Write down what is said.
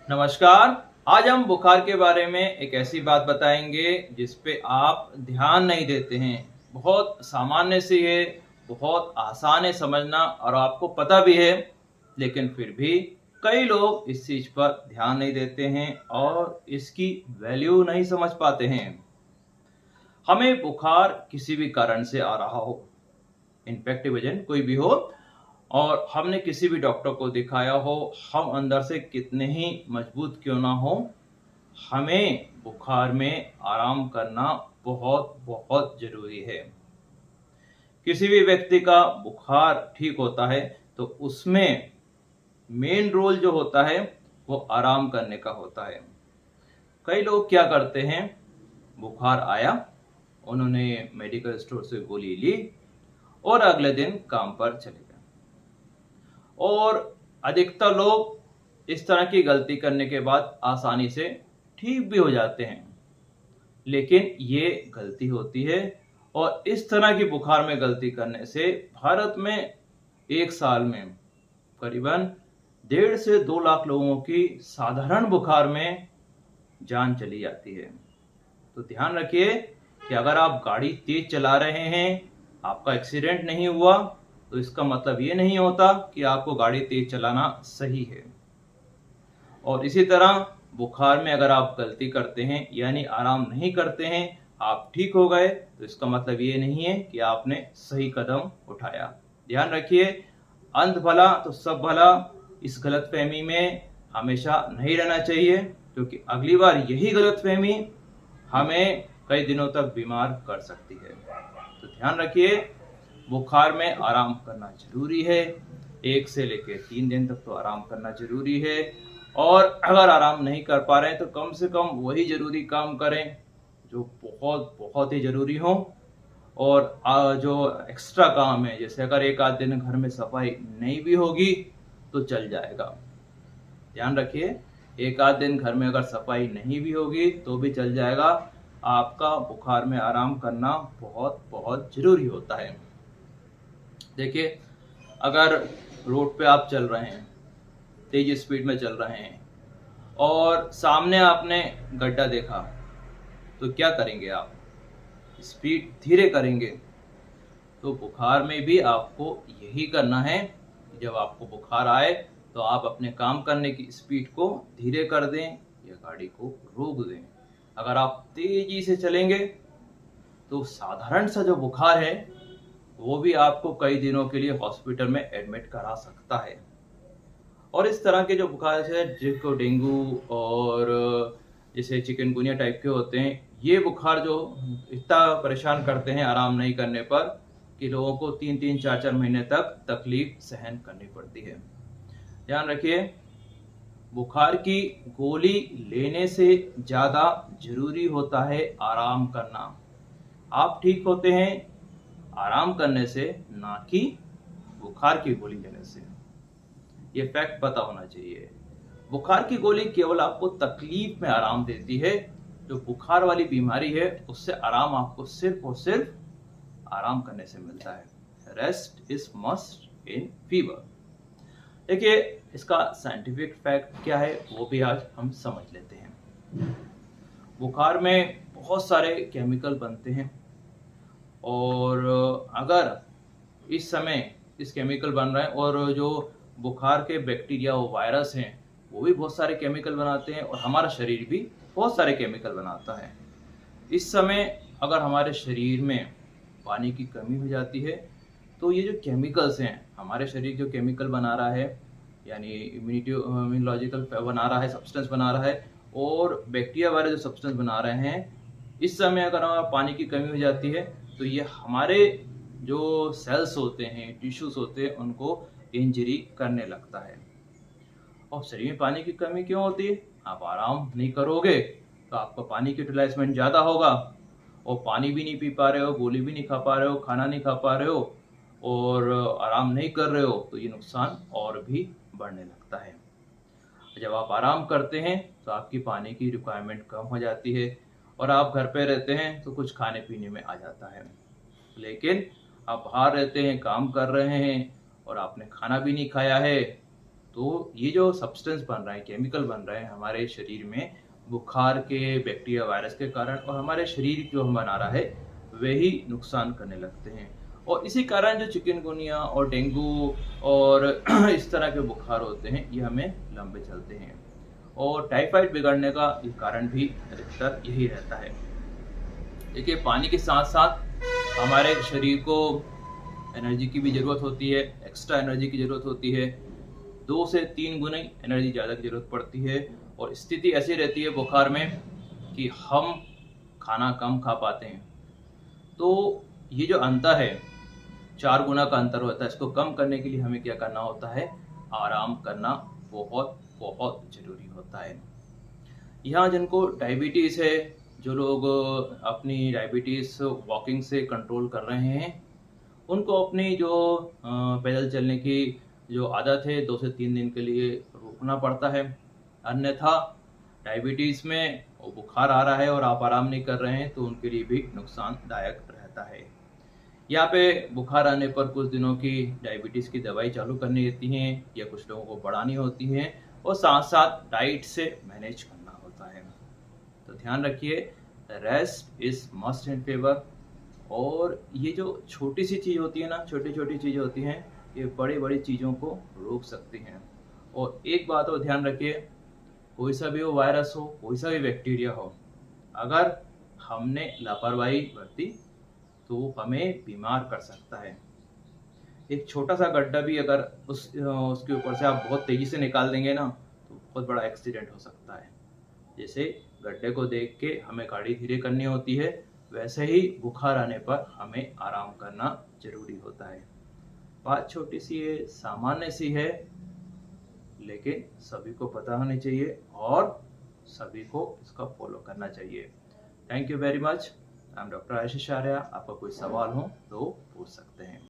नमस्कार। आज हम बुखार के बारे में एक ऐसी बात बताएंगे जिस पे आप ध्यान नहीं देते हैं। बहुत सामान्य सी है, बहुत आसान है समझना और आपको पता भी है, लेकिन फिर भी कई लोग इस चीज पर ध्यान नहीं देते हैं और इसकी वैल्यू नहीं समझ पाते हैं। हमें बुखार किसी भी कारण से आ रहा हो, इन्फेक्टिव एजेंट कोई भी हो, और हमने किसी भी डॉक्टर को दिखाया हो, हम अंदर से कितने ही मजबूत क्यों ना हो, हमें बुखार में आराम करना बहुत बहुत जरूरी है। किसी भी व्यक्ति का बुखार ठीक होता है तो उसमें मेन रोल जो होता है वो आराम करने का होता है। कई लोग क्या करते हैं, बुखार आया, उन्होंने मेडिकल स्टोर से गोली ली और अगले दिन काम पर चले गए। और अधिकतर लोग इस तरह की गलती करने के बाद आसानी से ठीक भी हो जाते हैं, लेकिन ये गलती होती है। और इस तरह की बुखार में गलती करने से भारत में एक साल में करीबन 1.5 से 2 लाख लोगों की साधारण बुखार में जान चली जाती है। तो ध्यान रखिए कि अगर आप गाड़ी तेज चला रहे हैं, आपका एक्सीडेंट नहीं हुआ, तो इसका मतलब ये नहीं होता कि आपको गाड़ी तेज चलाना सही है। और इसी तरह बुखार में अगर आप गलती करते हैं यानी आराम नहीं करते हैं, आप ठीक हो गए, तो इसका मतलब ये नहीं है कि आपने सही कदम उठाया। ध्यान रखिए, अंत भला तो सब भला, इस गलतफहमी में हमेशा नहीं रहना चाहिए, क्योंकि अगली बार यही गलतफहमी हमें कई दिनों तक बीमार कर सकती है। तो ध्यान रखिए, बुखार में आराम करना जरूरी है। 1 से लेकर 3 दिन तक तो आराम करना जरूरी है। और अगर आराम नहीं कर पा रहे हैं तो कम से कम वही जरूरी काम करें जो बहुत बहुत ही जरूरी हो। और जो एक्स्ट्रा काम है, जैसे अगर एक आध दिन घर में सफाई नहीं भी होगी तो चल जाएगा। ध्यान रखिए, एक आध दिन घर में अगर सफाई नहीं भी होगी तो भी चल जाएगा। आपका बुखार में आराम करना बहुत बहुत जरूरी होता है। देखिए, अगर रोड पे आप चल रहे हैं, तेज स्पीड में चल रहे हैं और सामने आपने गड्ढा देखा, तो क्या करेंगे आप? स्पीड धीरे करेंगे। तो बुखार में भी आपको यही करना है। जब आपको बुखार आए तो आप अपने काम करने की स्पीड को धीरे कर दें या गाड़ी को रोक दें। अगर आप तेजी से चलेंगे तो साधारण सा जो बुखार है वो भी आपको कई दिनों के लिए हॉस्पिटल में एडमिट करा सकता है। और इस तरह के जो बुखार है, जिसको डेंगू और जैसे चिकनगुनिया टाइप के होते हैं, ये बुखार जो इतना परेशान करते हैं आराम नहीं करने पर कि लोगों को 3-3, 4-4 महीने तक तकलीफ सहन करनी पड़ती है। ध्यान रखिए, बुखार की गोली लेने से ज़्यादा जरूरी होता है आराम करना। आप ठीक होते हैं आराम करने से, ना कि बुखार की गोली लेने से। ये फैक्ट पता होना चाहिए। बुखार की गोली केवल आपको तकलीफ में आराम देती है। जो बुखार वाली बीमारी है उससे आराम आपको सिर्फ और सिर्फ आराम करने से मिलता है। Rest is must in fever. देखिए, इसका साइंटिफिक फैक्ट क्या है वो भी आज हम समझ लेते हैं। बुखार में बहुत सारे केमिकल बनते हैं और अगर इस समय इस केमिकल बन रहे हैं, और जो बुखार के बैक्टीरिया वो वायरस हैं वो भी बहुत सारे केमिकल बनाते हैं, और हमारा शरीर भी बहुत सारे केमिकल बनाता है। इस समय अगर हमारे शरीर में पानी की कमी हो जाती है तो ये जो केमिकल्स हैं, हमारे शरीर जो केमिकल बना रहा है, यानी इम्यूनोलॉजिकल बना रहा है, सब्सटेंस बना रहा है, और बैक्टीरिया वाले जो सब्सटेंस बना रहे हैं, इस समय अगर हमारा पानी की कमी हो जाती है तो ये हमारे जो सेल्स होते हैं, टिश्यूज होते हैं, उनको इंजरी करने लगता है। और शरीर में पानी की कमी क्यों होती है? आप आराम नहीं करोगे तो आपका पानी की यूटिलाइजमेंट ज़्यादा होगा, और पानी भी नहीं पी पा रहे हो, गोली भी नहीं खा पा रहे हो, खाना नहीं खा पा रहे हो, और आराम नहीं कर रहे हो, तो ये नुकसान और भी बढ़ने लगता है। जब आप आराम करते हैं तो आपकी पानी की रिक्वायरमेंट कम हो जाती है, और आप घर पे रहते हैं तो कुछ खाने पीने में आ जाता है। लेकिन आप बाहर रहते हैं, काम कर रहे हैं, और आपने खाना भी नहीं खाया है, तो ये जो सब्सटेंस बन रहा है, केमिकल बन रहे हैं हमारे शरीर में बुखार के, बैक्टीरिया, वायरस के कारण, और हमारे शरीर जो हम बना रहा है वही नुकसान करने लगते हैं। और इसी कारण जो चिकनगुनिया और डेंगू और इस तरह के बुखार होते हैं ये हमें लंबे चलते हैं। और टाइफाइड बिगड़ने का ये कारण भी अधिकतर यही रहता है। देखिए, पानी के साथ साथ हमारे शरीर को एनर्जी की भी ज़रूरत होती है, एक्स्ट्रा एनर्जी की ज़रूरत होती है। 2 से 3 गुना एनर्जी ज़्यादा की ज़रूरत पड़ती है। और स्थिति ऐसी रहती है बुखार में कि हम खाना कम खा पाते हैं। तो ये जो अंतर है, 4 गुना का अंतर होता है, इसको कम करने के लिए हमें क्या करना होता है? आराम करना बहुत बहुत ज़रूरी होता है। यहाँ जिनको डायबिटीज़ है, जो लोग अपनी डायबिटीज़ वॉकिंग से कंट्रोल कर रहे हैं, उनको अपनी जो पैदल चलने की जो आदत है 2 से 3 दिन के लिए रोकना पड़ता है। अन्यथा डायबिटीज़ में वो बुखार आ रहा है और आप आराम नहीं कर रहे हैं तो उनके लिए भी नुकसानदायक रहता है। यहाँ पे बुखार आने पर कुछ दिनों की डायबिटीज़ की दवाई चालू करनी रहती हैं या कुछ लोगों को बढ़ानी होती हैं, और साथ-साथ डाइट से मैनेज करना होता है। तो ध्यान रखिए, rest is must in favour. और ये जो छोटी-सी चीज़ होती है ना, छोटी-छोटी चीज़ें होती हैं, ये बड़ी-बड़ी चीज़ों को रोक सकती हैं। और एक बात और ध्यान रखिए, कोई सा भी वो वायरस हो, कोई सा भी बैक्टीरिया हो, अगर हमने लापरवाही बरती तो हमें बीमार कर सकता है। एक छोटा-सा गड्ढा भी अगर उसके ऊपर से आप बहुत तेज़ी से निकाल देंगे ना, तो बहुत बड़ा एक्सीडेंट हो सकता है। जैसे गड्ढे को देख के हमें गाड़ी धीरे करनी होती है, वैसे ही बुखार आने पर हमें आराम करना ज़रूरी होता है। बात छोटी-सी है, सामान्य सी है, लेकिन सभी को पता होनी चाहिए और सभी को इसका फॉलो करना चाहिए। Thank you very much. I am doctor Ashish Arya. आपका कोई सवाल हो तो पूछ सकते हैं।